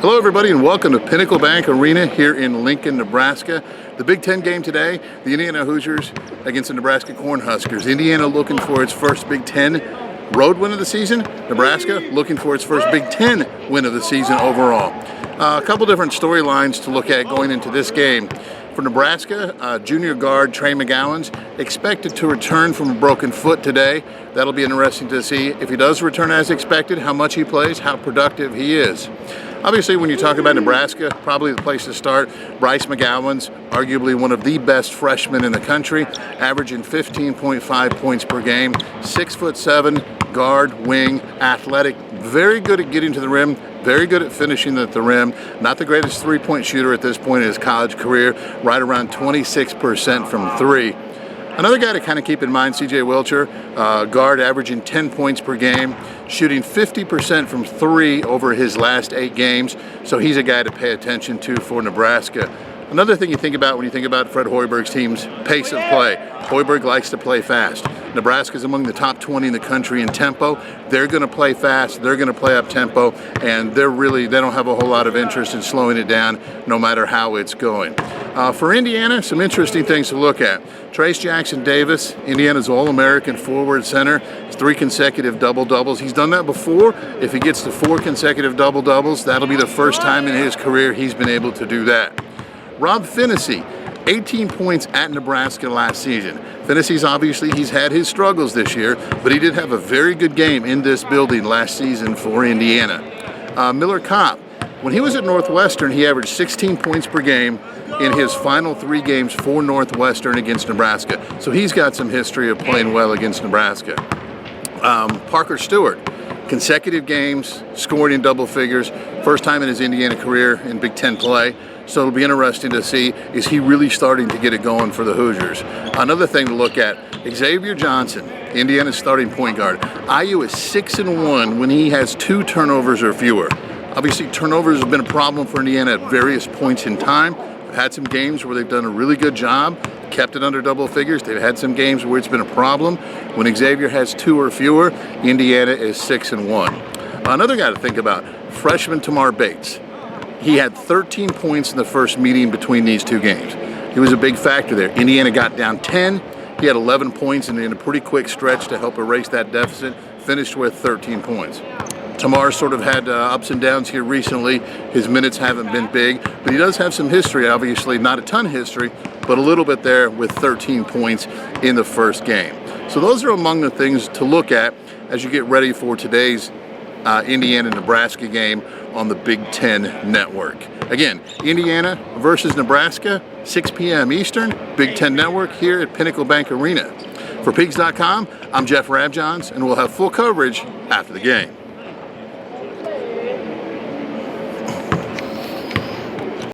Hello everybody and welcome to Pinnacle Bank Arena here in Lincoln, Nebraska. The Big Ten game today, the Indiana Hoosiers against the Nebraska Cornhuskers. Indiana looking for its first Big Ten road win of the season. Nebraska looking for its first Big Ten win of the season overall. A couple different storylines to look at going into this game. For Nebraska, junior guard Trey McGowan's expected to return from a broken foot today. That'll be interesting to see if he does return as expected, how much he plays, how productive he is. Obviously, when you talk about Nebraska, probably the place to start, Bryce McGowan's arguably one of the best freshmen in the country, averaging 15.5 points per game, 6'7", guard, wing, athletic, very good at getting to the rim, very good at finishing at the rim. Not the greatest three-point shooter at this point in his college career, right around 26% from three. Another guy to kind of keep in mind, C.J. Wilcher, guard averaging 10 points per game, shooting 50% from three over his last 8 games. So he's a guy to pay attention to for Nebraska. Another thing you think about when you think about Fred Hoiberg's team's pace of play. Hoiberg likes to play fast. Nebraska's among the top 20 in the country in tempo. They're going to play fast. They're going to play up tempo, and they don't have a whole lot of interest in slowing it down, no matter how it's going. For Indiana, some interesting things to look at. Trace Jackson Davis, Indiana's All-American forward center, 3 consecutive double-doubles. He's done that before. If he gets to 4 consecutive double-doubles, that'll be the first time in his career he's been able to do that. Rob Phinisee, 18 points at Nebraska last season. Phinisee's obviously, he's had his struggles this year, but he did have a very good game in this building last season for Indiana. Miller Kopp, when he was at Northwestern, he averaged 16 points per game in his final 3 games for Northwestern against Nebraska. So he's got some history of playing well against Nebraska. Parker Stewart, consecutive games, scoring in double figures, first time in his Indiana career in Big Ten play. So it'll be interesting to see, is he really starting to get it going for the Hoosiers? Another thing to look at, Xavier Johnson, Indiana's starting point guard. IU is 6-1 when he has 2 turnovers or fewer. Obviously, turnovers have been a problem for Indiana at various points in time. They've had some games where they've done a really good job, kept it under double figures. They've had some games where it's been a problem. When Xavier has 2 or fewer, Indiana is 6-1. Another guy to think about, freshman Tamar Bates. He had 13 points in the first meeting between these 2 games. He was a big factor there. Indiana got down 10. He had 11 points in a pretty quick stretch to help erase that deficit, finished with 13 points. Tamar sort of had ups and downs here recently. His minutes haven't been big, but he does have some history, obviously, not a ton of history, but a little bit there with 13 points in the first game. So those are among the things to look at as you get ready for today's Indiana-Nebraska game on the Big Ten Network. Again, Indiana versus Nebraska, 6 p.m. Eastern, Big Ten Network here at Pinnacle Bank Arena. For Peegs.com, I'm Jeff Rabjohns, and we'll have full coverage after the game.